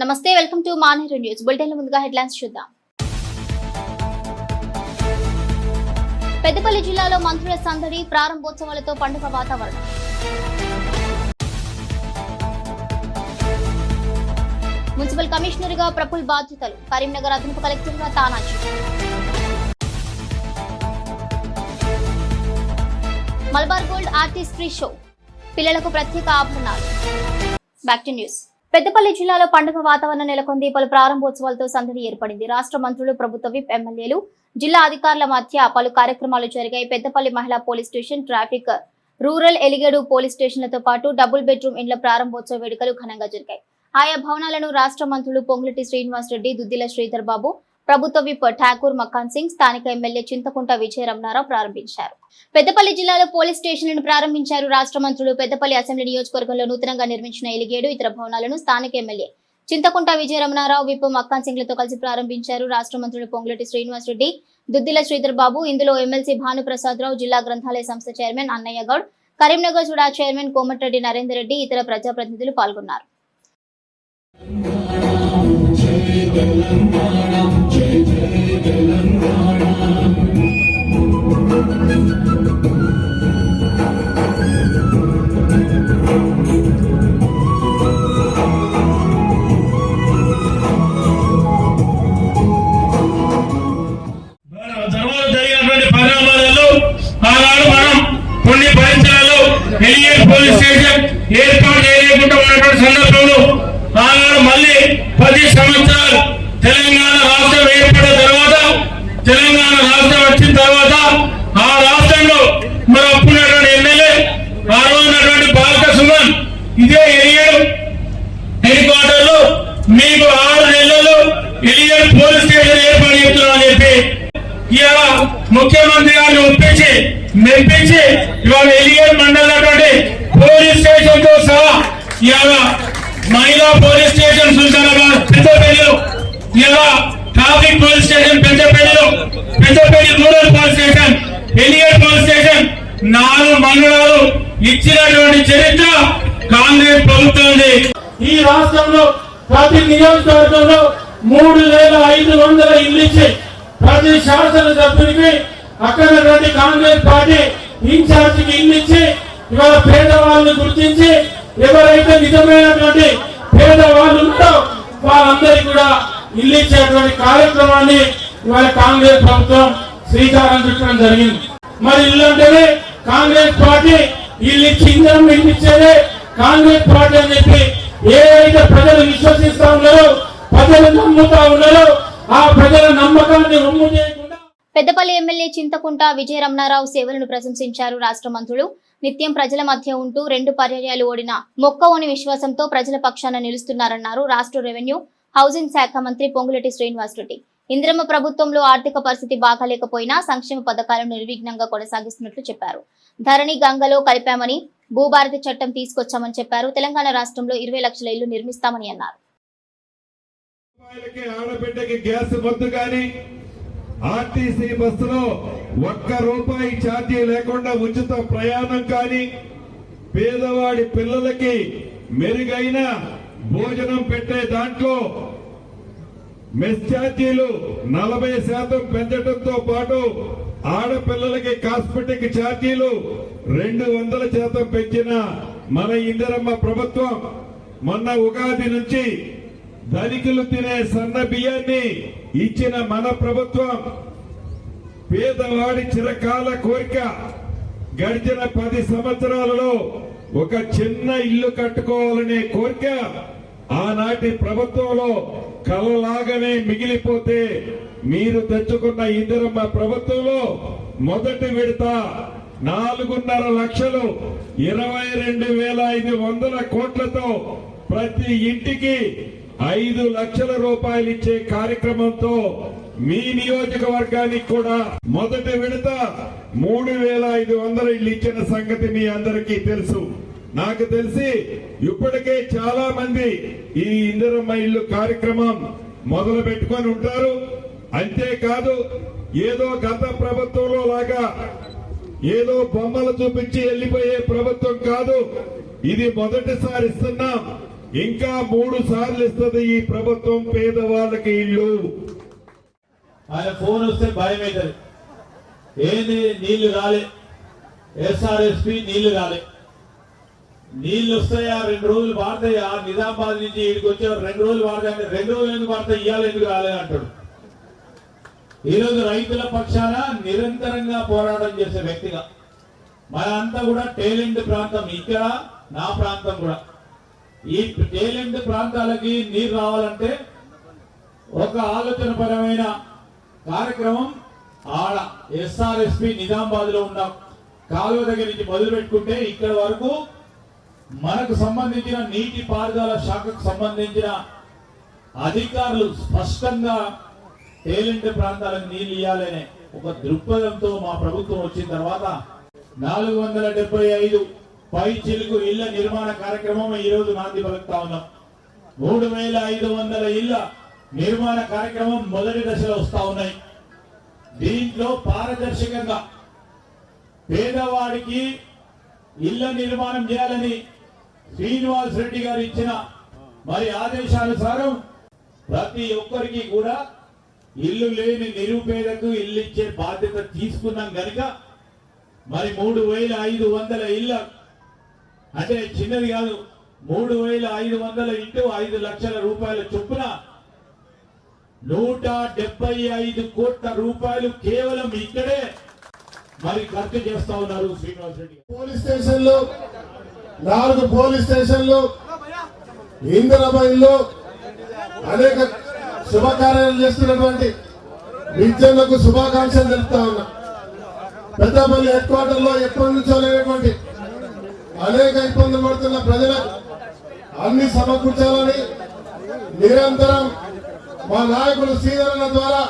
నమస్తే, welcome to Maneru news bulletin. ముందుగా headlines చూద్దాం. పెద్దపల్లి జిల్లాలో మంత్రుల సందడి, ప్రారంభోత్సవాలతో పండుగ వాతావరణం. మున్సిపల్ కమిషనర్ గా ప్రఫుల్ బాధ్యతలు, కరీంనగర్ అదనపు కలెక్టర్ గా Tanaji. Malabar gold artistry show, పిల్లలకు ప్రత్యేక ఆభరణాలు. Back to news. పెద్దపల్లి జిల్లాలో పండుగ వాతావరణం నెలకొంది. పలు ప్రారంభోత్సవాలతో సందడి ఏర్పడింది. రాష్ట్ర మంత్రులు, ప్రభుత్వ విప్, ఎమ్మెల్యేలు, జిల్లా అధికారుల మధ్య పలు కార్యక్రమాలు జరిగాయి. పెద్దపల్లి మహిళా police station, traffic, rural Eligedu police స్టేషన్లతో పాటు డబుల్ బెడ్రూమ్ ఇండ్ల ప్రారంభోత్సవ వేడుకలు ఘనంగా జరిగాయి. ఆయా భవనాలను రాష్ట్ర మంత్రులు పొంగులేటి శ్రీనివాస్ రెడ్డి, దుద్దిల శ్రీధర్ బాబు, ప్రభుత్వ విప్ ఠాకూర్ మకాన్ సింగ్, స్థానిక ఎమ్మెల్యే చింతకుంట విజయరమణారావు ప్రారంభించారు. పెద్దపల్లి జిల్లాలో పోలీస్ స్టేషన్లను ప్రారంభించారు రాష్ట్ర మంత్రులు. పెద్దపల్లి అసెంబ్లీ నియోజకవర్గంలో నూతనంగా నిర్మించిన ఎలిగేడు, ఇతర భవనాలను స్థానిక ఎమ్మెల్యే చింతకుంట విజయరమణారావు, విప్ మకాన్ సింగ్ లతో కలిసి ప్రారంభించారు. రాష్ట్ర మంత్రులు పొంగులేటి శ్రీనివాస్ రెడ్డి, దుద్దిల శ్రీధర్ బాబు, ఇందులో ఎమ్మెల్సీ భానుప్రసాద్ రావు, జిల్లా గ్రంథాలయ సంస్థ చైర్మన్ అన్నయ్య గౌడ్, కరీంనగర్ సుడా చైర్మన్ కోమటిరెడ్డి నరేందర్ రెడ్డి, ఇతర ప్రజాప్రతినిధులు పాల్గొన్నారు. పోలీస్ స్టేషన్ ఏర్పాటు చేయకుండా ఉన్నటువంటి సందర్భంలో ఆనాడు మళ్ళీ 10 సంవత్సరాలు తెలంగాణ రాష్ట్రం ఏర్పడిన తర్వాత, తెలంగాణ రాష్ట్రం వచ్చిన తర్వాత ఆ రాష్ట్రంలో మరి అప్పుడున్నటువంటి ఎమ్మెల్యే ఆ రోజున్నటువంటి బాలక సుమన్ ఇదే ఎలిగేడు హెడ్ క్వార్టర్ లో మీకు 6 నెలలు ఎలిగేడు పోలీస్ స్టేషన్ ఏర్పాటు చేస్తున్నామని చెప్పి ఇవాళ ముఖ్యమంత్రి గారిని ఒప్పించి మెప్పించి ఇవాళ ఎలిగేడు మండలంలోటువంటి పోలీస్ స్టేషన్ తో సహా ఇవాళ మహిళా పోలీస్ స్టేషన్ సుల్తానాబాద్ పెద్దపల్లిలో, ఇలా ట్రాఫిక్ పోలీస్ స్టేషన్ పెద్దపల్లిలో, Peddapalli rural police station, Elgaid police station 4 మండలాలు ఇచ్చినటువంటి చరిత్ర కాంగ్రెస్ ప్రభుత్వంది. ఈ రాష్ట్రంలో ప్రతి నియోజకవర్గంలో 3500 ఇల్లు ఇచ్చి ప్రతి శాసనసభ్యునికి అక్కడ కాంగ్రెస్ పార్టీ ఇన్ఛార్జికి ఇల్లు ఇచ్చి ఇవాళ పేదవాళ్ళని గుర్తించి ఎవరైతే నిజమైనటువంటి పేదవాళ్ళు ఉంటారో వాళ్ళందరికీ కూడా ఇల్లు ఇచ్చేటువంటి కార్యక్రమాన్ని ఇవాళ కాంగ్రెస్ ప్రభుత్వం శ్రీకారం చుట్టడం జరిగింది. మరి ఇల్లు అంటేనే కాంగ్రెస్ పార్టీ, ఇల్లు ఇచ్చిందం ఇల్లు ఇచ్చేదే కాంగ్రెస్ పార్టీ అని చెప్పి ఏదైతే ప్రజలు విశ్వసిస్తా ఉన్నారో, ప్రజలు నమ్ముతా ఉన్నారో ఆ ప్రజల నమ్మకాన్ని ఒమ్ము చేయకుండా. పెద్దపల్లి ఎమ్మెల్యే చింతకుంట విజయరమణారావు సేవలను ప్రశంసించారు రాష్ట్ర మంత్రులు. నిత్యం ప్రజల మధ్య ఉంటూ 2 పర్యాయాలు ఓడిన మొక్కవోని విశ్వాసంతో ప్రజల పక్షాన నిలుస్తున్నారన్నారు రాష్ట్ర రెవెన్యూ హౌసింగ్ శాఖ మంత్రి పొంగులేటి శ్రీనివాస్ రెడ్డి. ఇందిరమ్మ ప్రభుత్వంలో ఆర్థిక పరిస్థితి బాగాలేకపోయినా సంక్షేమ పథకాలను నిర్విఘ్నంగా కొనసాగిస్తున్నట్లు చెప్పారు. ధరణి గంగలో కలిపామని, భూభారతి చట్టం తీసుకొచ్చామని చెప్పారు. తెలంగాణ రాష్ట్రంలో 20 లక్షల ఇళ్లు నిర్మిస్తామని అన్నారు. ఆర్టీసీ బస్సులో ₹1 ఛార్జీ లేకుండా ఉచిత ప్రయాణం కానీ, పేదవాడి పిల్లలకి మెరుగైన భోజనం పెట్టే దాంట్లో మెస్ ఛార్జీలు 40% పెంచడంతో పాటు ఆడపిల్లలకి కాస్మెటిక్ ఛార్జీలు 200% పెంచిన మన ఇందిరమ్మ ప్రభుత్వం మొన్న ఉగాది నుంచి ధనికులు తినే సన్న బియ్యాన్ని ఇచ్చిన మన ప్రభుత్వం, పేదవాడి చిరకాల కోరిక గడిచిన 10 సంవత్సరాలలో ఒక చిన్న ఇల్లు కట్టుకోవాలనే కోరిక ఆనాటి ప్రభుత్వంలో కలలాగానే మిగిలిపోతే, మీరు తెచ్చుకున్న ఇందిరమ్మ ప్రభుత్వంలో మొదటి విడత 4.5 లక్షలు 22,500 కోట్లతో ప్రతి ఇంటికి 5 లక్షల రూపాయలు ఇచ్చే కార్యక్రమంతో మీ నియోజకవర్గానికి కూడా మొదటి విడత 3,500 ఇల్లు ఇచ్చిన సంగతి మీ అందరికీ తెలుసు. నాకు తెలిసి ఇప్పటికే చాలా మంది ఈ ఇందిరమ్మ ఇల్లు కార్యక్రమం మొదలు పెట్టుకొని ఉంటారు. అంతేకాదు, ఏదో గత ప్రభుత్వంలో లాగా ఏదో బొమ్మలు చూపించి వెళ్లిపోయే ప్రభుత్వం కాదు. ఇది మొదటిసారి ఇస్తున్నాం. ఇంకా 3 సార్లు ఇస్తుంది ఈ ప్రభుత్వం పేదవాళ్ళకి ఇల్లు. ఆయన ఫోన్ వస్తే భయం అవుతుంది. ఏంది నీళ్లు రాలే, ఎస్ఆర్ఎస్పి నీళ్లు రాలే. నీళ్లు వస్తాయా 2 రోజులు వాడతాయా, నిజామాబాద్ నుంచి ఇక్కడికి వచ్చే 2 రోజులు వాడతాయి. 2 రోజులు ఎందుకు వాడతాయి, ఇవాళ ఎందుకు రాలే అంటాడు. ఈరోజు రైతుల పక్షాన నిరంతరంగా పోరాటం చేసే వ్యక్తిగా మనంతా కూడా టేలెంట్ ప్రాంతం, ఇక్కడ నా ప్రాంతం కూడా. ఈ టేలెంట్ ప్రాంతాలకి నీరు రావాలంటే ఒక ఆలోచనపరమైన కార్యక్రమం ఆడ ఎస్ఆర్ఎస్పి నిజామాబాద్ లో ఉన్న కాలువ దగ్గర నుంచి మొదలు పెట్టుకుంటే ఇక్కడ వరకు మనకు సంబంధించిన నీటి పారుదల శాఖకు సంబంధించిన అధికారులు స్పష్టంగా టేలెంట్ ప్రాంతాలకు నీళ్లు ఇవ్వాలనే ఒక దృక్పథంతో మా ప్రభుత్వం వచ్చిన తర్వాత 475 పై చిలుకు ఇళ్ల నిర్మాణ కార్యక్రమం ఈ రోజు నాంది పలుకుతా ఉన్నాం. 3500 ఇళ్ల నిర్మాణ కార్యక్రమం మొదటి దశలో వస్తా ఉన్నాయి. దీంట్లో పారదర్శకంగా పేదవాడికి ఇళ్ల నిర్మాణం చేయాలని శ్రీనివాస్ రెడ్డి గారు ఇచ్చిన మరి ఆదేశానుసారం ప్రతి ఒక్కరికి కూడా ఇల్లు లేని నిరుపేదకు ఇల్లు ఇచ్చే బాధ్యత తీసుకున్నాం కనుక మరి 3500 ఇళ్ళ అంటే చిన్నది కాదు, 3500 ఇంటూ 5 లక్షల రూపాయల చొప్పున 175 కోట్ల రూపాయలు కేవలం ఇక్కడే మరి ఖర్చు చేస్తా ఉన్నారు శ్రీనివాస్ రెడ్డి. పోలీస్ స్టేషన్లు 4 పోలీస్ స్టేషన్లు, ఇందిరాబాయిల్లో అనేక శుభకార్యాలు చేస్తున్నటువంటి విద్యార్థులకు శుభాకాంక్షలు తెలుపుతా ఉన్నా. పెద్దపల్లి హెడ్ క్వార్టర్ లో ఎప్పటి నుంచో లేనటువంటి అనేక ఇబ్బందులు పడుతున్న ప్రజలకు అన్ని సమకూర్చాలని నిరంతరం మా నాయకులు శ్రీధరణ ద్వారా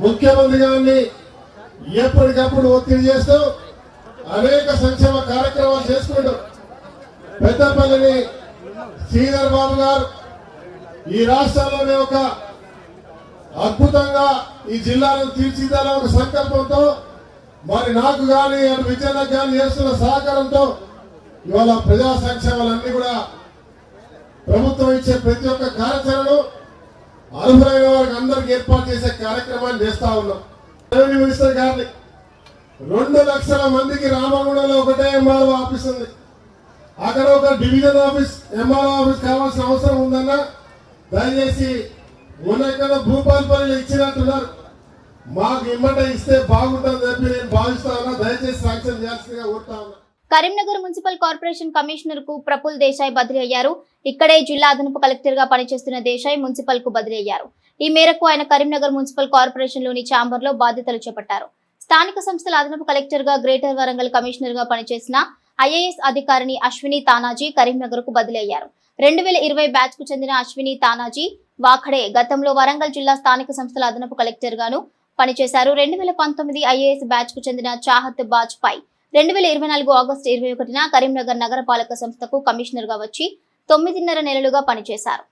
ముఖ్యమంత్రి గారిని ఎప్పటికప్పుడు ఒత్తిడి చేస్తూ అనేక సంక్షేమ కార్యక్రమాలు చేసుకుంటూ పెద్దపల్లిని శ్రీధర్ బాబు గారు ఈ రాష్ట్రంలోనే ఒక అద్భుతంగా ఈ జిల్లాను తీర్చిదిద్దాలని ఒక సంకల్పంతో మరి నాకు కానీ అటు విజయనగర్ కానీ చేస్తున్న సహకారంతో ఇవాళ ప్రజా సంక్షేమాలన్నీ కూడా ప్రభుత్వం ఇచ్చే ప్రతి ఒక్క కార్యాచరణను అర్హులైన వారికి అందరికి ఏర్పాటు చేసే కార్యక్రమాన్ని చేస్తా ఉన్నాం. రెవెన్యూ మినిస్టర్ గారిని 2 లక్షల మందికి రామగుండంలో ఒకటే ఎంఆర్ఓ ఆఫీస్ ఉంది, అక్కడ ఒక డివిజన్ ఆఫీస్ ఎంఆర్ఓ ఆఫీస్ కావాల్సిన అవసరం ఉందన్నా దయచేసి మొన్న ఇక్కడ భూపాలపల్లిలో ఇచ్చినట్టున్నారు, మాకు ఇమ్మట ఇస్తే బాగుంటుందని చెప్పి నేను భావిస్తా ఉన్నా. దయచేసి శాంక్షన్ చేయాల్సిందిగా కోరుతా ఉన్నా. కరీంనగర్ మున్సిపల్ కార్పొరేషన్ కమిషనర్ కు ప్రఫుల్ దేశాయ్ బదిలీ అయ్యారు. ఇక్కడే జిల్లా అదనపు కలెక్టర్ గా పనిచేస్తున్న దేశాయ్ మున్సిపల్ కు బదిలీ అయ్యారు. ఈ మేరకు ఆయన కరీంనగర్ మున్సిపల్ కార్పొరేషన్ లోని ఛాంబర్ లో బాధ్యతలు చేపట్టారు. స్థానిక సంస్థల అదనపు కలెక్టర్ గా గ్రేటర్ వరంగల్ కమిషనర్ గా పనిచేసిన ఐఏఎస్ అధికారిని అశ్విని తానాజీ కరీంనగర్ కు బదిలీ అయ్యారు. 2020 బ్యాచ్ కు చెందిన అశ్విని తానాజీ వాఖడే గతంలో వరంగల్ జిల్లా స్థానిక సంస్థల అదనపు కలెక్టర్ గాను పనిచేశారు. 2019 ఐఏఎస్ బ్యాచ్ కు చెందిన చాహత్ బాజ్పాయ్ 2024 ఆగస్టు 21న కరీంనగర్ నగరపాలక సంస్థకు కమిషనర్ గా వచ్చి 9.5 నెలలుగా పనిచేశారు.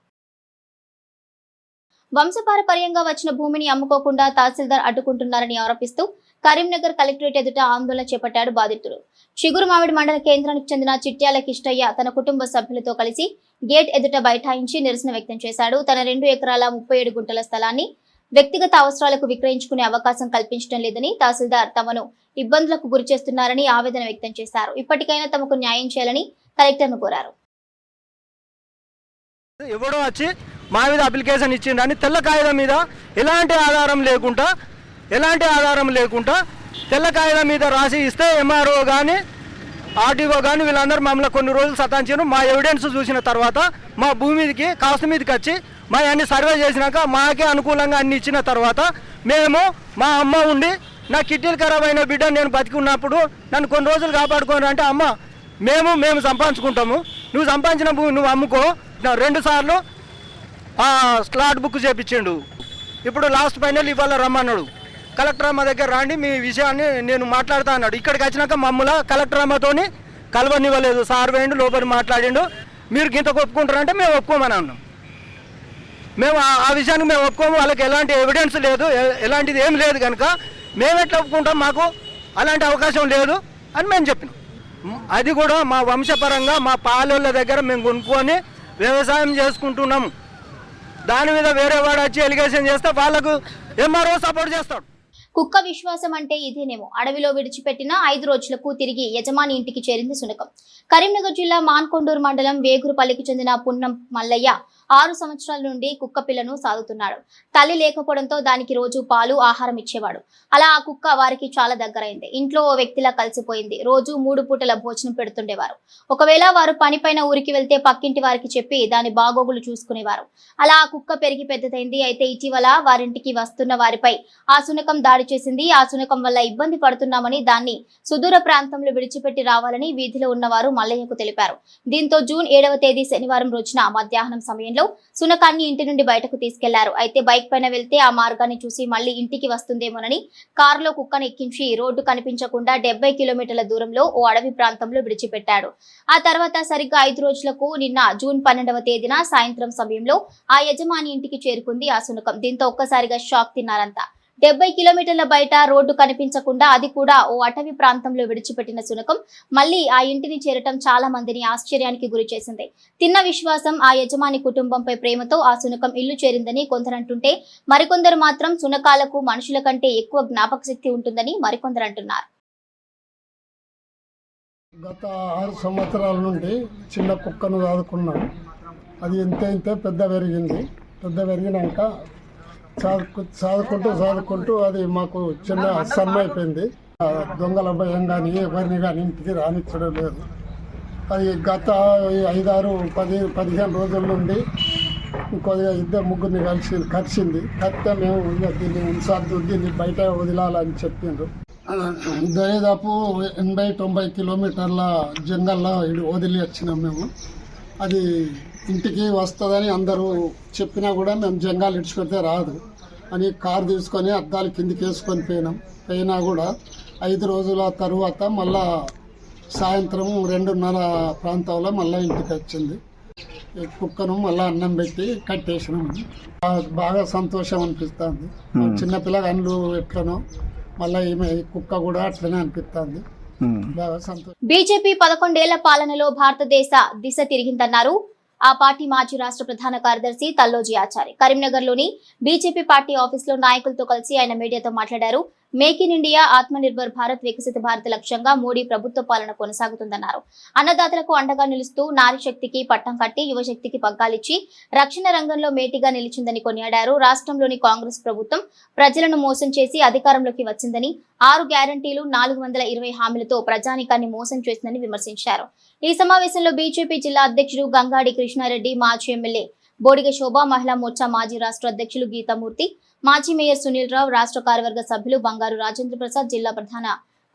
వంశపారపర్యంగా వచ్చిన భూమిని అమ్ముకోకుండా తహసీల్దార్ అడ్డుకుంటున్నారని ఆరోపిస్తూ కరీంనగర్ కలెక్టరేట్ ఎదుట ఆందోళన చేపట్టాడు బాధితుడు. చిగురుమామిడి మండల కేంద్రానికి చెందిన చిట్యాల కిష్టయ్య తన కుటుంబ సభ్యులతో కలిసి గేట్ ఎదుట బైఠాయించి నిరసన వ్యక్తం చేశాడు. తన 2 ఎకరాల 37 గుంటల స్థలాన్ని వ్యక్తిగత అవసరాలకు విక్రయించుకునే అవకాశం కల్పించడం లేదని, తహసీల్దార్ తమను ఇబ్బందులకు గురి చేస్తున్నారని ఆవేదన వ్యక్తం చేశారు. ఇప్పటికైనా తమకు న్యాయం చేయాలని కలెక్టర్ను కోరారు. ఎవడో వచ్చి మా మీద అప్లికేషన్ ఇచ్చిండని తెల్ల కాగితం మీద ఎలాంటి ఆధారం లేకుండా తెల్ల కాగితం మీద రాసి ఇస్తే ఎంఆర్ఓ కానీ ఆర్టీఓ కానీ వీళ్ళందరూ మమ్మల్ని కొన్ని రోజులు సతాయించారు. మా ఎవిడెన్స్ చూసిన తర్వాత మా భూమికి కాస్త మీదకి వచ్చి మా అన్ని సర్వే చేసినాక మాకే అనుకూలంగా అన్ని ఇచ్చిన తర్వాత మేము మా అమ్మ ఉండి నా కిడ్నీలు ఖరాబ్ అయిన బిడ్డ నేను బతికి ఉన్నప్పుడు నన్ను కొన్ని రోజులు కాపాడుకోను అంటే అమ్మ మేము సంపాదించుకుంటాము, నువ్వు సంపాదించిన భూమి నువ్వు అమ్ముకో. 2 సార్లు స్లాట్ బుక్ చేయించిండు. ఇప్పుడు లాస్ట్ ఫైనల్ ఇవాళ రమ్మన్నాడు. కలెక్టర్ అమ్మ దగ్గర రండి మీ విషయాన్ని నేను మాట్లాడుతా అన్నాడు. ఇక్కడికి వచ్చినాక మమ్మల్ని కలెక్టర్ అమ్మతోని కలవనివ్వలేదు. సార్ వేయండు లోపలి మాట్లాడిండు. మీరు గింత ఒప్పుకుంటారంటే మేము ఒప్పుకోమని అన్నాం. మేము ఆ విషయానికి మేము ఒప్పుకోము, వాళ్ళకి ఎలాంటి ఎవిడెన్స్ లేదు, ఎలాంటిది ఏం లేదు కనుక మేము ఎట్లా ఒప్పుకుంటాం, మాకు అలాంటి అవకాశం లేదు అని మేము చెప్పినాం. అది కూడా మా వంశపరంగా మా పాలెళ్ళ దగ్గర మేము కొనుక్కొని వ్యవసాయం చేసుకుంటున్నాం. దాని మీద వేరే వాడు వచ్చి ఎలిగేషన్ చేస్తే వాళ్ళకు ఎంఆర్ఓ సపోర్ట్ చేస్తాడు. కుక్క విశ్వాసం అంటే ఇదేనేమో. అడవిలో విడిచిపెట్టిన 5 రోజులకు తిరిగి యజమాని ఇంటికి చేరింది శునకం. కరీంనగర్ జిల్లా మాన్కొండూరు మండలం వేగురుపల్లికి చెందిన పున్నం మల్లయ్య 6 సంవత్సరాల నుండి కుక్క పిల్లను సాదుతున్నాడు. తల్లి లేకపోవడంతో దానికి రోజు పాలు ఆహారం ఇచ్చేవాడు. అలా ఆ కుక్క వారికి చాలా దగ్గరైంది. ఇంట్లో ఓ వ్యక్తిలా కలిసిపోయింది. రోజు 3 పూటల భోజనం పెడుతుండేవారు. ఒకవేళ వారు పనిపైన ఊరికి వెళ్తే పక్కింటి వారికి చెప్పి దాని బాగోగులు చూసుకునేవారు. అలా ఆ కుక్క పెరిగి పెద్దదైంది. అయితే ఇటీవల వారింటికి వస్తున్న వారిపై ఆ శునకం దాడి చేసింది. ఆ శునకం వల్ల ఇబ్బంది పడుతున్నామని దాన్ని సుదూర ప్రాంతంలో విడిచిపెట్టి రావాలని వీధిలో ఉన్నవారు మల్లయ్యకు తెలిపారు. దీంతో జూన్ 7వ తేదీ శనివారం రోజున మధ్యాహ్నం సమయంలో శునకాన్ని ఇంటి నుండి బయటకు తీసుకెళ్లారు. అయితే బైక్ పైన వెళ్తే ఆ మార్గాన్ని చూసి మళ్లీ ఇంటికి వస్తుందేమోనని కారులో కుక్కను ఎక్కించి రోడ్డు కనిపించకుండా 70 కిలోమీటర్ల దూరంలో ఓ అడవి ప్రాంతంలో విడిచిపెట్టాడు. ఆ తర్వాత సరిగ్గా 5 రోజులకు నిన్న జూన్ 12వ తేదీన సాయంత్రం సమయంలో ఆ యజమాని ఇంటికి చేరుకుంది ఆ శునకం. దీంతో ఒక్కసారిగా షాక్ తిన్నారంతా. 70 కిలోమీటర్ల బయట రోడ్డు కనిపించకుండా అది కూడా ఓ అటవీ ప్రాంతంలో విడిచిపెట్టిన శునకం మళ్లీ ఆ ఇంటిని చేరటం చాలా మందిని ఆశ్చర్యానికి గురి చేసింది. తిన్న విశ్వాసం, ఆ యజమాని కుటుంబంపై ప్రేమతో ఆ శునకం ఇల్లు చేరిందని కొందరంటుంటే మరికొందరు మాత్రం శునకాలకు మనుషుల కంటే ఎక్కువ జ్ఞాపక శక్తి ఉంటుందని మరికొందరు అంటున్నారు. గత 6 సంవత్సరాల నుండి చిన్న కుక్కను సాదుకున్నాం. అది ఇంతే పెద్ద పెరిగినాక సాదుకుంటూ అది మాకు చిన్న అసహ్యం అయిపోయింది. దొంగల భయం కానీ ఎవరిని కానీ ఇంటికి రానిచ్చడం లేదు. అది గత 5-6-15 రోజుల నుండి కొద్దిగా 2-3 కరిచింది. కరిస్తే మేము ఇక దీన్ని ఉంచాలి, దీన్ని బయట వదిలాలని చెప్పిండ్రు. దాదాపు 80-90 కిలోమీటర్ల జంగల్లో వదిలి వచ్చినాం మేము. అది ఇంటికి వస్తుందని అందరూ చెప్పినా కూడా మేము జంగాలు ఇడిచిపెడితే రాదు అని కారు తీసుకొని అద్దాలు కిందికి వేసుకొని పోయినా కూడా 5 రోజుల తరువాత మళ్ళా సాయంత్రం 2:30 ప్రాంతంలో మళ్ళీ ఇంటికి వచ్చింది. ఈ కుక్కను మళ్ళీ అన్నం పెట్టి కట్టేసినాము. బాగా సంతోషం అనిపిస్తుంది. చిన్నపిల్లగా అండ్లు ఎట్లనో మళ్ళీ ఈమె కుక్క కూడా అట్లనే అనిపిస్తుంది. బాగా సంతోషం. బీజేపీ 11 ఏళ్ల పాలనలో భారతదేశ దిశ తిరిగిందన్నారు ఆ పార్టీ మాజీ రాష్ట్ర ప్రధాన కార్యదర్శి తల్లోజీ ఆచారి. కరీంనగర్లోని బీజేపీ పార్టీ ఆఫీసులో నాయకులతో కలిసి ఆయన మీడియాతో మాట్లాడారు. Make in India, Atmanirbhar Bharat, వికసిత భారత్ లక్ష్యంగా మోడీ ప్రభుత్వ పాలన కొనసాగుతుందన్నారు. అన్నదాతలకు అండగా నిలుస్తూ నారీ శక్తికి పట్టం కట్టి యువశక్తికి పగ్గాలిచ్చి రక్షణ రంగంలో మేటిగా నిలిచిందని కొనియాడారు. రాష్ట్రంలోని కాంగ్రెస్ ప్రభుత్వం ప్రజలను మోసం చేసి అధికారంలోకి వచ్చిందని, 6 గ్యారంటీలు 420 హామీలతో ప్రజానికాన్ని మోసం చేసిందని విమర్శించారు. ఈ సమావేశంలో బీజేపీ జిల్లా అధ్యక్షుడు గంగాడి కృష్ణారెడ్డి, మాజీ ఎమ్మెల్యే బోడిగ శోభ, మహిళా మోర్చా మాజీ రాష్ట్ర అధ్యక్షులు గీతామూర్తి, మాజీ మేయర్ సునీల్ రావు, రాష్ట్ర కార్యవర్గ సభ్యులు బంగారు రాజేంద్ర ప్రసాద్, జిల్లా ప్రధాన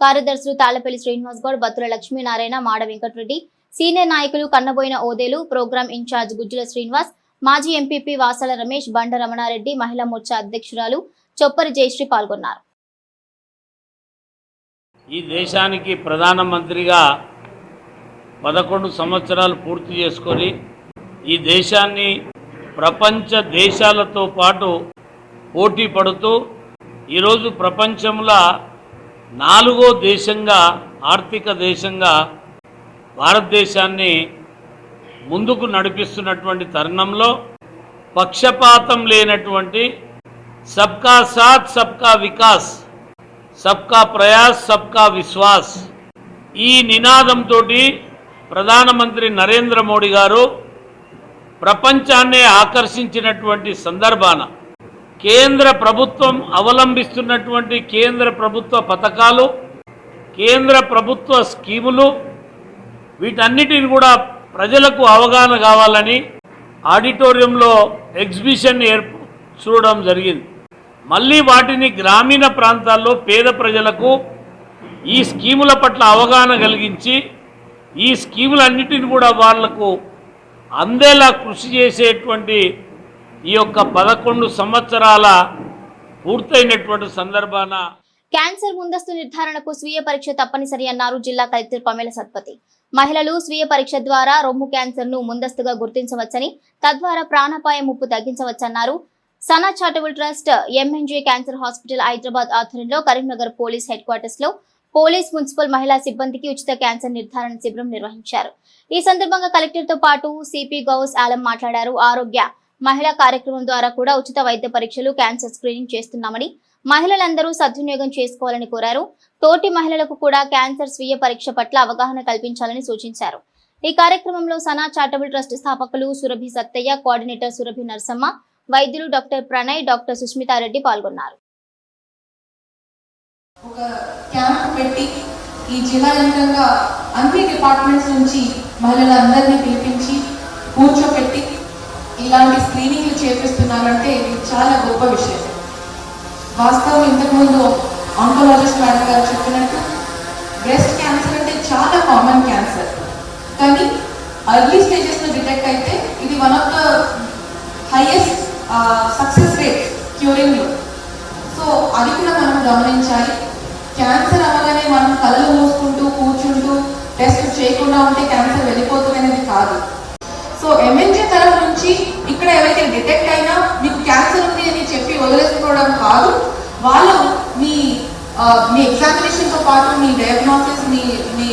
కార్యదర్శులు తాళ్లపల్లి శ్రీనివాస్ గౌడ్, బత్తుల లక్ష్మీనారాయణ, మాడ వెంకటరెడ్డి, సీనియర్ నాయకులు కన్నబోయిన ఓదేలు, ప్రోగ్రాం ఇన్ఛార్జ్ గుజ్జుల శ్రీనివాస్, మాజీ ఎంపీపీ వాసాల రమేష్, బండ రమణారెడ్డి, మహిళా మోర్చా అధ్యక్షురాలు చొప్పరి జయశ్రీ పాల్గొన్నారు. ఈ దేశానికి ప్రధానమంత్రిగా 11 సంవత్సరాలు పూర్తి చేసుకొని ఈ దేశాన్ని ప్రపంచ దేశాలతో పాటు పోటీ పడుతూ ఈరోజు ప్రపంచంలో 4వ దేశంగా, ఆర్థిక దేశంగా భారతదేశాన్ని ముందుకు నడిపిస్తున్నటువంటి తరుణంలో పక్షపాతం లేనటువంటి సబ్కా సాత్ సబ్కా వికాస్, సబ్కా ప్రయాస్ సబ్కా విశ్వాస్ ఈ నినాదంతో ప్రధానమంత్రి నరేంద్ర మోడీ గారు ప్రపంచాన్నే ఆకర్షించినటువంటి సందర్భాన కేంద్ర ప్రభుత్వం అవలంబిస్తున్నటువంటి కేంద్ర ప్రభుత్వ పథకాలు, కేంద్ర ప్రభుత్వ స్కీములు వీటన్నిటిని కూడా ప్రజలకు అవగాహన కావాలని ఆడిటోరియంలో ఎగ్జిబిషన్ చూడడం జరిగింది. మళ్ళీ వాటిని గ్రామీణ ప్రాంతాల్లో పేద ప్రజలకు ఈ స్కీముల పట్ల అవగాహన కలిగించి ఈ స్కీములన్నిటిని కూడా వాళ్లకు అందేలా కృషి చేసేటువంటి ఈ యొక్క 11 సంవత్సరాల పూర్తయినటువంటి సందర్భాన క్యాన్సర్ ముందస్తు నిర్ధారణకు స్వీయ పరీక్ష తప్పనిసరి అన్నారు జిల్లా కలెక్టర్ పమేల సత్పతి. మహిళలు స్వీయ పరీక్ష ద్వారా రొమ్ము క్యాన్సర్ ను ముందస్తుగా గుర్తించవచ్చని, తద్వారా ప్రాణాపాయ ముప్పు తగ్గించవచ్చన్నారు. Sana charitable trust, MNJ cancer hospital Hyderabad ఆధ్వర్యంలో కరీంనగర్ పోలీస్ హెడ్ క్వార్టర్స్ లో పోలీస్ మున్సిపల్ మహిళా సిబ్బందికి ఉచిత క్యాన్సర్ నిర్ధారణ శిబిరం నిర్వహించారు. ఈ సందర్భంగా కలెక్టర్ తో పాటు సిపి గౌస్ ఆలం మాట్లాడారు. ఆరోగ్య మహిళా కార్యక్రమం ద్వారా కూడా ఉచిత వైద్య పరీక్షలు, క్యాన్సర్ స్క్రీనింగ్ చేస్తున్నామని మహిళలందరూ సద్వినియోగం చేసుకోవాలని కోరారు. తోటి మహిళలకు కూడా క్యాన్సర్ స్వీయ పరీక్ష పట్ల అవగాహన కల్పించాలని సూచించారు. ఈ కార్యక్రమంలో సనా చారిటబుల్ ట్రస్ట్ స్థాపకులు సురభి సత్తయ్య, కోఆర్డినేటర్ సురభి నరసమ్మ, వైద్యులు డాక్టర్ ప్రణయ్, డాక్టర్ సుష్మితారెడ్డి పాల్గొన్నారు. ఒక క్యాంప్ పెట్టి ఈ జిల్లా యంత్రంగా అన్ని డిపార్ట్మెంట్స్ నుంచి మహిళలందరినీ పిలిపించి కూర్చోపెట్టి ఇలాంటి స్క్రీనింగ్లు చేపిస్తున్నారంటే ఇది చాలా గొప్ప విషయం. వాస్తవం ఇంతకుముందు ఆంకాలజిస్ట్ మేడం గారు చెప్పినట్టు బ్రెస్ట్ క్యాన్సర్ అంటే చాలా కామన్ క్యాన్సర్, కానీ అర్లీ స్టేజెస్లో డిటెక్ట్ అయితే ఇది one of the highest success rate క్యూరింగ్లో. సో అది కూడా మనం గమనించాలి. క్యాన్సర్ అవగానే మనం కళ్ళు మూసుకుంటూ కూర్చుంటూ టెస్ట్ చేయకుండా ఉంటే క్యాన్సర్ వెళ్ళిపోతుంది అనేది కాదు. సో ఎంఎన్జే తరఫు నుంచి ఇక్కడ ఎవరైతే డిటెక్ట్ అయినా మీకు క్యాన్సర్ ఉంది అని చెప్పి వదిలేసుకోవడం కాదు, వాళ్ళు మీ ఎగ్జామినేషన్తో పాటు మీ డయాగ్నోసిస్, మీ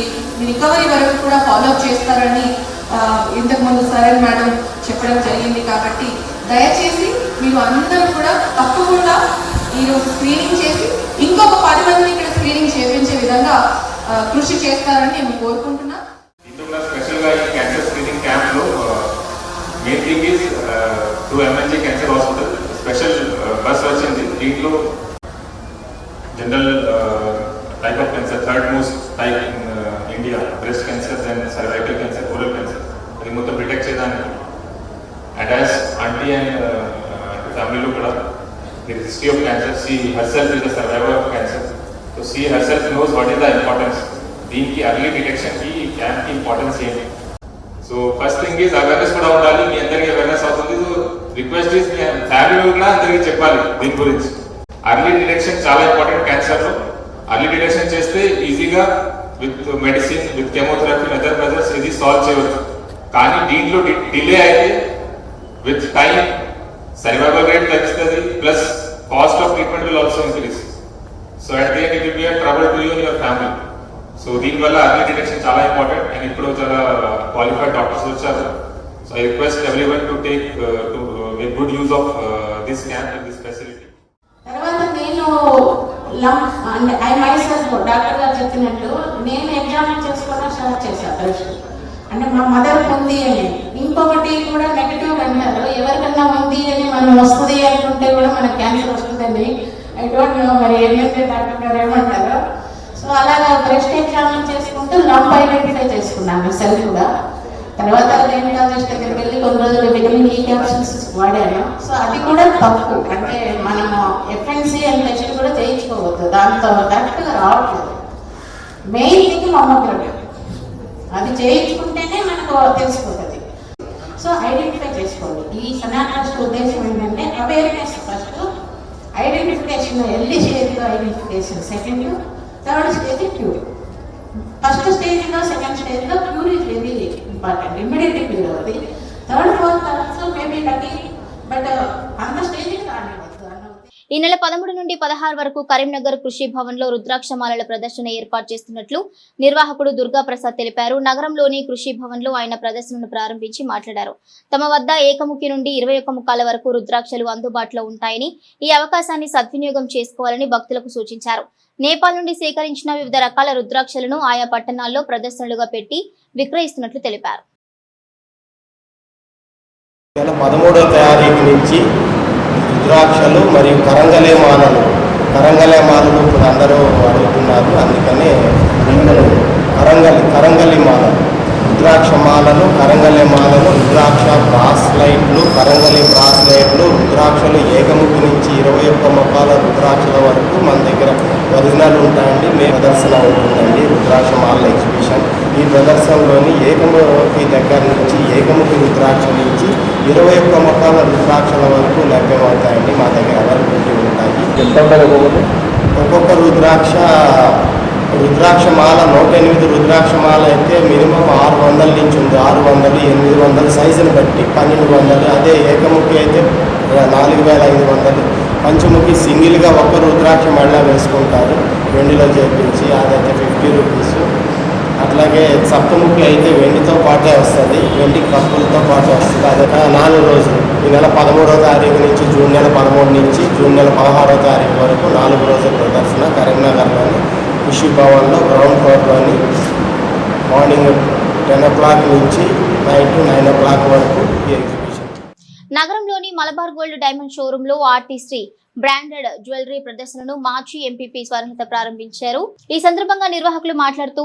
రికవరీ వరకు కూడా ఫాలోఅప్ చేస్తారని ఇంతకుముందు సరైన మేడం చెప్పడం జరిగింది. కాబట్టి దయచేసి మీరు అందరూ కూడా తప్పకుండా ఈరోజు స్క్రీనింగ్ చేసి ఇంకొక 10 మందిని ఇక్కడ స్క్రీనింగ్ చేయించే విధంగా కృషి చేస్తారని నేను కోరుకుంటున్నాను. స్పెషల్గా ఈ క్యాన్సర్ స్క్రీనింగ్ క్యాంప్లో main thing is to MNJ cancer hospital special bus వచ్చింది. దీంట్లో general type of cancer, third most type in India, breast cancer and cervical cancer, oral cancer, అది మొత్తం డిటెక్ట్ చేయడానికి. అండ్ యాజ్ ఆంటీ అండ్ ఫ్యామిలీలో కూడా there is history of cancer. She herself is a survivor of cancer, so she herself knows what is the importance. దీనికి early detection కి camp కి importance ఏంటి. So first thing is awareness కూడా ఉండాలి. మీ అందరికీ awareness అవుతుంది. So request is me family కూడా అందరికీ చెప్పాలి దీని గురించి. అర్లీ డిటెక్షన్ చాలా ఇంపార్టెంట్ క్యాన్సర్లో. అర్లీ డిటెక్షన్ చేస్తే ఈజీగా with medicine, with chemotherapy, other measures ఇది సాల్వ్ చేయవచ్చు. కానీ దీంట్లో డిలే అయితే విత్ టైం survival rate తగ్గుతుంది, plus cost of treatment will also increase. So at the end it will be a trouble to you and your family. So దీనివల్ల early detection చాలా important. And ఇప్పుడు చాలా qualified doctors వచ్చారు. So I request everyone to take to make good use of this camp and this facility. తర్వాత నేను I myself doctor గారు చెప్పినట్టు నేను ఎగ్జామిన్ చేసుకోవడం స్టార్ట్ చేశాను బ్రెస్ట్. అంటే మా మదర్ ఉంది అని. ఇంకొకటి కూడా నెగిటివ్ అంటారు, ఎవరికన్నా ఉంది అని మనం వస్తుంది అనుకుంటే కూడా మనకు క్యాన్సర్ వస్తుందని. ఐ డోంట్ నో మరి ఏమైతే డాక్టర్ గారు ఏమంటారు. సో అలాగా బ్రెస్ట్ ఎగ్జామిన్ చేసుకుంటూ లంప్ ఐడెంటిఫై చేసుకున్నాను సెల్ఫ్గా. తర్వాత రేణుకాలజిస్ట్ దగ్గరికి వెళ్ళి కొన్ని రోజులు విటమిన్ ఈ క్యాప్సూల్స్ వాడాను. సో అది కూడా తప్పు. అంటే మనము ఎఫ్ఎన్సీ అని టెస్ట్ కూడా చేయించుకోవద్దు, దాంతో కరెక్ట్గా రావట్లేదు. మెయిన్ థింగ్ మమ్మోగ్రఫీ, అది చేయించుకుంటేనే మనకు తెలిసిపోతుంది. సో ఐడెంటిఫై చేసుకోండి. ఈ సనా ట్రస్ట్ ఉద్దేశం ఏంటంటే అవేర్నెస్, ఫస్ట్ ఐడెంటిఫికేషన్, ఎర్లీ స్టేజ్లో identification, second, third stage cure. First స్టేజ్లో, సెకండ్ స్టేజ్లో cure is very important, immediate cure అవుతుంది. Third, fourth also maybe lucky, but అంత స్టేజ్కి రానివ్వద్దు. ఈ నెల 13 నుండి 16 వరకు కరీంనగర్ కృషి భవన్ లో రుద్రాక్షమాలల ప్రదర్శన ఏర్పాటు చేస్తున్నట్లు నిర్వాహకుడు దుర్గా ప్రసాద్ తెలిపారు. నగరంలోని కృషి భవన్ లో ఆయన ప్రదర్శనను ప్రారంభించి మాట్లాడారు. తమ వద్ద ఏకముఖి నుండి 21 ముఖాల వరకు రుద్రాక్షలు అందుబాటులో ఉంటాయని, ఈ అవకాశాన్ని సద్వినియోగం చేసుకోవాలని భక్తులకు సూచించారు. నేపాల్ నుండి సేకరించిన వివిధ రకాల రుద్రాక్షలను ఆయా పట్టణాల్లో ప్రదర్శనలుగా పెట్టి విక్రయిస్తున్నట్లు తెలిపారు. 13వ తారీఖు నుంచి రుద్రాక్షలు మరియు కరంగలే మాలలు ఇప్పుడు అందరూ అడుగుతున్నారు. అందుకనే కరంగలి మాలలు, రుద్రాక్ష మాలలు, కరంగలే మాలలు, రుద్రాక్ష బ్రాస్లైట్లు, కరంగలి బ్రాస్లైట్లు, రుద్రాక్షలు ఏకముఖి నుంచి 21 ముఖాల రుద్రాక్షల వరకు మన దగ్గర ఒరిజినల్ ఉంటాయండి. ప్రదర్శన ఉంటుందండి రుద్రాక్ష మాలల ఎగ్జిబిషన్. ఈ ప్రదర్శనలోని ఏకముఖి దగ్గర నుంచి, ఏకముఖి రుద్రాక్ష నుంచి 21 ముఖాల రుద్రాక్షల వరకు లభ్యమవుతాయండి. మా దగ్గర అవైలబిలిటీ ఉంటాయి. ఒక్కొక్క రుద్రాక్ష మాల 108 రుద్రాక్ష మాల అయితే మినిమం 600 నుంచి ఉంది. 600, 800 సైజుని బట్టి 1200. అదే ఏకముఖి అయితే 4500, పంచముఖి సింగిల్గా ఒక్క రుద్రాక్ష మళ్ళీ వేసుకుంటారు వెండిలో చేపించి, అదైతే 50 రూపీస్. అట్లాగే సప్తముఖి అయితే వెండితో పాటే వస్తుంది, వెండి కప్పులతో పాటే వస్తుంది. అదొక 4 రోజులు, ఈ నెల 13వ తారీఖు నుంచి జూన్ నెల 13 నుంచి జూన్ నెల 16వ తారీఖు వరకు 4 రోజుల ప్రదర్శన కరీంనగర్లోని ఖుషీ భవన్లో గ్రౌండ్ ఫ్లోర్లోని మార్నింగ్ 10 o'clock నుంచి నైట్ 9 o'clock వరకు ఈ ఎగ్జిబిషన్. నగరంలోని మలబార్ గోల్డ్ డైమండ్ షోరూమ్ లో ఆర్టిస్ట్రీ బ్రాండెడ్ జ్యువెలరీ ప్రదర్శనను మాజీ ఎంపీపీ స్వర్ణిత ప్రారంభించారు. ఈ సందర్భంగా నిర్వాహకులు మాట్లాడుతూ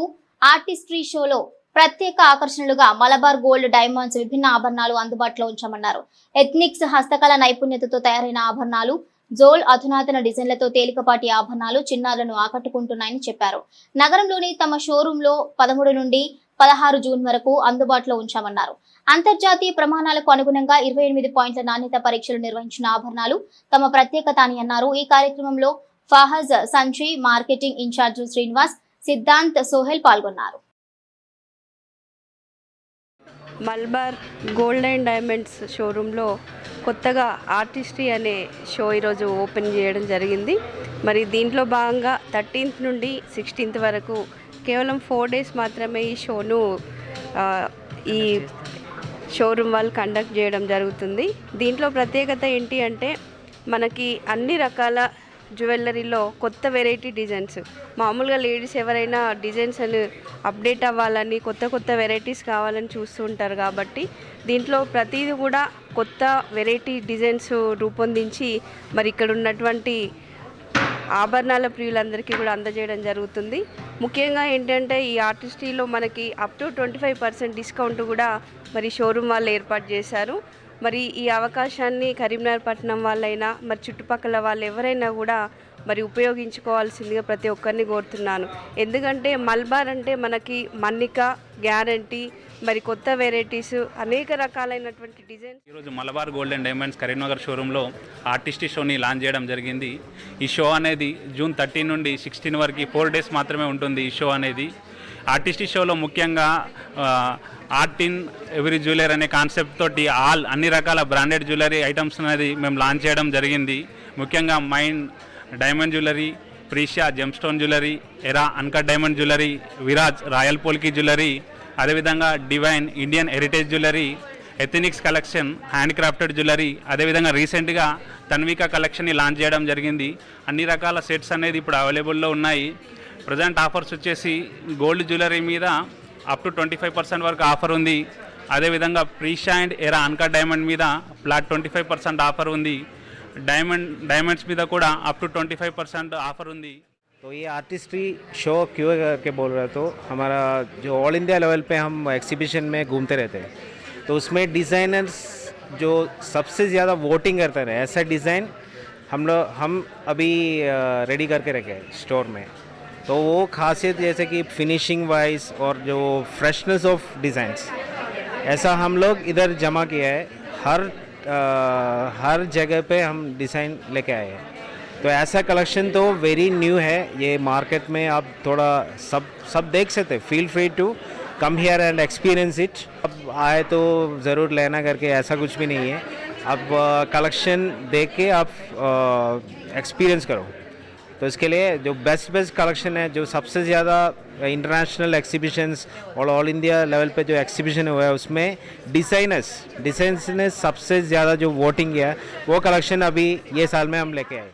ఆర్టిస్ట్రీ షోలో ప్రత్యేక ఆకర్షణలుగా మలబార్ గోల్డ్ డైమండ్స్ విభిన్న ఆభరణాలు అందుబాటులో ఉంచామన్నారు. ఎథ్నిక్స్ హస్తకళ నైపుణ్యతతో తయారైన ఆభరణాలు, జోల్ అధునాతన డిజైన్లతో తేలికపాటి ఆభరణాలు చిన్నారులను ఆకట్టుకుంటున్నాయని చెప్పారు. నగరంలోని తమ షోరూమ్ లో 13 నుండి 16 జూన్ వరకు అందుబాటులో ఉంచామన్నారు. అంతర్జాతీయ ప్రమాణాలకు అనుగుణంగా 28 పాయింట్ల నాణ్యత పరీక్షలు నిర్వహించిన ఆభరణాలు తమ ప్రత్యేకత అని అన్నారు. ఈ కార్యక్రమంలో ఫహజ్ సంజయ్, మార్కెటింగ్ ఇన్ఛార్జ్ శ్రీనివాస్, సిద్ధాంత్, సోహెల్ పాల్గొన్నారు. మల్బార్ గోల్డ్ అండ్ డైమండ్స్ షోరూంలో కొత్తగా ఆర్టిస్ట్రీ అనే షో ఈరోజు ఓపెన్ చేయడం జరిగింది. మరి దీంట్లో భాగంగా 13th నుండి 16th వరకు కేవలం 4 days మాత్రమే ఈ షోను ఈ షోరూమ్ వాళ్ళు కండక్ట్ చేయడం జరుగుతుంది. దీంట్లో ప్రత్యేకత ఏంటి అంటే మనకి అన్ని రకాల జ్యువెలరీలో కొత్త వెరైటీ డిజైన్స్, మామూలుగా లేడీస్ ఎవరైనా డిజైన్స్ అని అప్డేట్ అవ్వాలని కొత్త వెరైటీస్ కావాలని చూస్తూ ఉంటారు. కాబట్టి దీంట్లో ప్రతిదీ కూడా కొత్త వెరైటీ డిజైన్స్ రూపొందించి మరి ఇక్కడ ఉన్నటువంటి ఆభరణాల ప్రియులందరికీ కూడా అందజేయడం జరుగుతుంది. ముఖ్యంగా ఏంటంటే ఈ ఆర్టిస్ట్రీలో మనకి అప్ టు 25% డిస్కౌంట్ కూడా మరి షోరూమ్ వాళ్ళు ఏర్పాటు చేశారు. మరి ఈ అవకాశాన్ని కరీంనగర్ పట్టణం వాళ్ళైనా మరి చుట్టుపక్కల వాళ్ళు ఎవరైనా కూడా మరి ఉపయోగించుకోవాల్సిందిగా ప్రతి ఒక్కరిని కోరుతున్నాను. ఎందుకంటే మల్బార్ అంటే మనకి మన్నిక, గ్యారంటీ, మరి కొత్త వెరైటీస్, అనేక రకాలైనటువంటి డిజైన్స్. ఈరోజు Malabar gold and diamonds Karimnagar షోరూంలో ఆర్టిస్ట్రీ షోని లాంచ్ చేయడం జరిగింది. ఈ షో అనేది జూన్ 13 నుండి 16 వరకు 4 days మాత్రమే ఉంటుంది. ఈ షో అనేది ఆర్టిస్ట్రీ షోలో ముఖ్యంగా ఆర్ట్ ఇన్ ఎవ్రీ జ్యువెలరీ అనే కాన్సెప్ట్ తోటి అన్ని రకాల బ్రాండెడ్ జ్యువెలరీ ఐటమ్స్ అనేది మేము లాంచ్ చేయడం జరిగింది. ముఖ్యంగా మైండ్ డైమండ్ జ్యువెలరీ, ప్రీషియా gemstone jewellery, era uncut diamond jewellery, Viraj royal polki jewellery, అదేవిధంగా divine Indian heritage jewellery, ethnics collection, handcrafted jewellery, అదేవిధంగా రీసెంట్గా తన్విక కలెక్షన్ని లాంచ్ చేయడం జరిగింది. అన్ని రకాల సెట్స్ అనేది ఇప్పుడు అవైలబుల్లో ఉన్నాయి. ప్రజెంట్ ఆఫర్స్ వచ్చేసి గోల్డ్ జ్యువెలరీ మీద అప్ టు 25% వరకు ఆఫర్ ఉంది. అదేవిధంగా ప్రీషియా అండ్ ఎరా అన్కట్ డైమండ్ మీద ఫ్లాట్ 25% ఆఫర్ ఉంది. डायमंड्स మీద కూడా అప్ టు 25% ఆఫర్ ఉంది. तो ये आर्टिस्ट्री शो क्यों करके बोल रहे तो हमारा जो ऑल इंडिया लेवल पे हम एग्जीबिशन में घूमते रहते हैं, तो उसमें डिज़ाइनर्स जो सबसे ज़्यादा वोटिंग करते रहे ऐसा डिज़ाइन हम अभी रेडी करके रखे स्टोर में. तो वो खासियत जैसे कि फिनिशिंग वाइज और जो फ्रेशनेस ऑफ डिज़ाइंस ऐसा हम लोग इधर जमा किया है. हर जगह पे हम डिज़ाइन लेके आए हैं. तो ऐसा कलेक्शन तो वेरी न्यू है. ये मार्केट में आप थोड़ा सब देख सकते. Feel free to come here and experience it. अब आए तो ज़रूर लेना करके ऐसा कुछ भी नहीं है. अब कलेक्शन देख के आप एक्सपीरियंस करो. तो इसके लिए जो बेस्ट कलेक्शन है, जो सबसे ज़्यादा इंटरनेशनल एग्जीबिशंस और ऑल इंडिया लेवल पे जो एग्जीबिशन हुआ है उसमें डिज़ाइनर्स ने सबसे ज़्यादा जो वोटिंग किया है वो कलेक्शन अभी ये साल में हम लेके आए.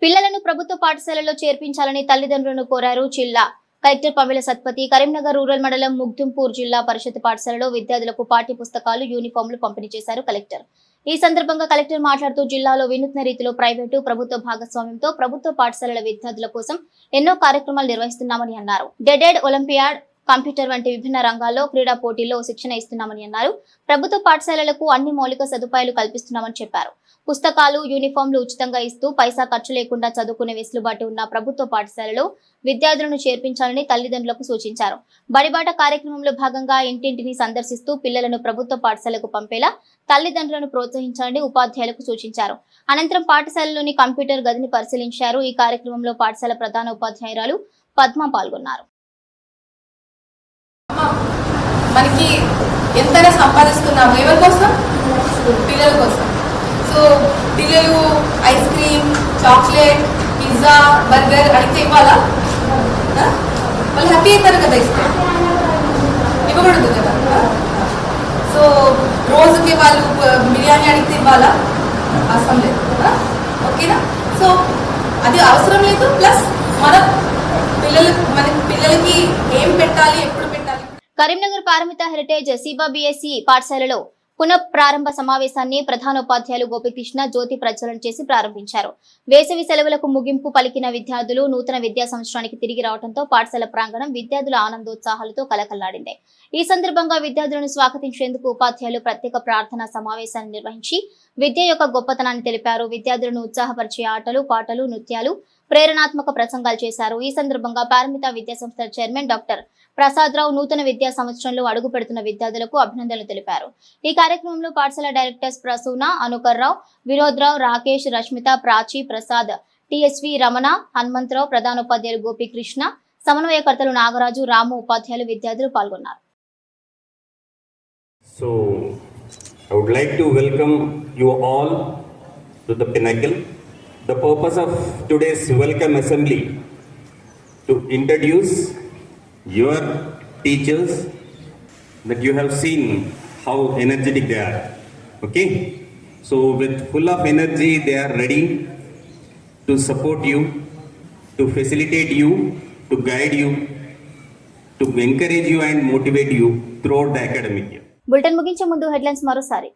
పిల్లలను ప్రభుత్వ పాఠశాలలో చేర్పించాలని తల్లిదండ్రులను కోరారు జిల్లా కలెక్టర్ పమిల సత్పతి. కరీంనగర్ రూరల్ మండలం ముగ్దుంపూర్ జిల్లా పరిషత్ పాఠశాలలో విద్యార్థులకు పాఠ్య పుస్తకాలు, యూనిఫామ్లు పంపిణీ చేశారు కలెక్టర్. ఈ సందర్భంగా కలెక్టర్ మాట్లాడుతూ జిల్లాలో వినూత్న రీతిలో ప్రైవేటు, ప్రభుత్వ భాగస్వామ్యంతో ప్రభుత్వ పాఠశాలల విద్యార్థుల కోసం ఎన్నో కార్యక్రమాలు నిర్వహిస్తున్నామని అన్నారు. డెడెడ్ ఒలింపియాడ్, కంప్యూటర్ వంటి విభిన్న రంగాల్లో క్రీడా పోటీల్లో శిక్షణ ఇస్తున్నామని అన్నారు. ప్రభుత్వ పాఠశాలలకు అన్ని మౌలిక సదుపాయాలు కల్పిస్తున్నామని చెప్పారు. పుస్తకాలు, యూనిఫామ్లు ఉచితంగా ఇస్తూ పైసా ఖర్చు లేకుండా చదువుకునే వెసులుబాటు ఉన్న ప్రభుత్వ పాఠశాలలో విద్యార్థులను చేర్పించాలని తల్లిదండ్రులకు సూచించారు. బడిబాట కార్యక్రమంలో భాగంగా ఇంటింటిని సందర్శిస్తూ పిల్లలను ప్రభుత్వ పాఠశాలకు పంపేలా తల్లిదండ్రులను ప్రోత్సహించాలని ఉపాధ్యాయులకు సూచించారు. అనంతరం పాఠశాలలోని కంప్యూటర్ గదిని పరిశీలించారు. ఈ కార్యక్రమంలో పాఠశాల ప్రధాన ఉపాధ్యాయురాలు పద్మ పాల్గొన్నారు. మనకి ఎంతైనా సంపాదిస్తున్నాము ఎవరి కోసం? పిల్లల కోసం. సో పిల్లలు పిల్లలు ice cream, chocolate, pizza, burger అడిగితే ఇవ్వాలా? వాళ్ళు హ్యాపీ అవుతారు కదా, ఇస్తే ఇవ్వకూడదు కదా. సో రోజుకి వాళ్ళు బిర్యానీ అడిగితే ఇవ్వాలా? అవసరం లేదు. ఓకేనా? సో అది అవసరం లేదు. ప్లస్ మన పిల్లలకి ఏం పెట్టాలి, ఎప్పుడు పెట్టాలి. కరీంనగర్ పారమిత హెరిటేజ్ సిబా బిఎస్సి పాఠశాలలో పునః ప్రారంభ సమావేశాన్ని ప్రధానోపాధ్యాయులు గోపికృష్ణ జ్యోతి ప్రజ్వలన చేసి ప్రారంభించారు. వేసవి సెలవులకు ముగింపు పలికిన విద్యార్థులు నూతన విద్యా సంవత్సరానికి తిరిగి రావడంతో పాఠశాల ప్రాంగణం విద్యార్థుల ఆనందోత్సాహాలతో కలకల్లాడింది. ఈ సందర్భంగా విద్యార్థులను స్వాగతించేందుకు ఉపాధ్యాయులు ప్రత్యేక ప్రార్థనా సమావేశాన్ని నిర్వహించి విద్య యొక్క గొప్పతనాన్ని తెలిపారు. విద్యార్థులను ఉత్సాహపరిచే ఆటలు, పాటలు, నృత్యాలు, ప్రేరణాత్మక ప్రసంగాలు చేశారు. ఈ సందర్భంగా పారమిత విద్యా సంస్థ చైర్మన్ డాక్టర్ ప్రసాద్ రావు నూతన విద్యా సంవత్సరంలో అడుగు పెడుతున్న విద్యార్థులకు అభినందనలు తెలిపారు. ఈ కార్యక్రమంలో పాఠశాల డైరెక్టర్స్ ప్రసూన, అనుకర్ రావు, వినోద్ రావు, రాకేష్, రష్మిత, ప్రాచి, ప్రసాద్, టిఎస్వి రమణ, హనుమంతరావు, ప్రధానోపాధ్యాయులు గోపికృష్ణ, సమన్వయకర్తలు నాగరాజు, రాము, ఉపాధ్యాయులు, విద్యార్థులు పాల్గొన్నారు. So, I would like to welcome you all to the Pinnacle. The purpose of today's welcome assembly to introduce your teachers that you have seen how energetic they are. Okay? So with full of energy they are ready to support you, to facilitate you, to guide you, to encourage you and motivate you throughout the academic year. Bulletin ముగించే ముందు headlines మరోసారి.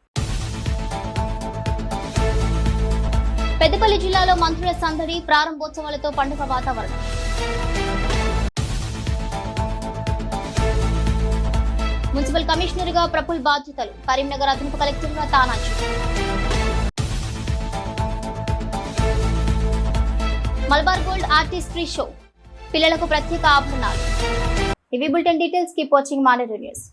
పెద్దపల్లి జిల్లాలో మంత్రుల సందడి, ప్రారంభోత్సవాలతో పండుగ వాతావరణం. Municipal commissioner గా ప్రఫుల్ బాధ్యతలు, కరీంనగర్ అదనపు కలెక్టర్ గా Tanaji. Malabar gold artistry show, పిల్లలకు ప్రత్యేక ఆభరణాలు. ఇవి bulletin details. Keep watching Maneru news.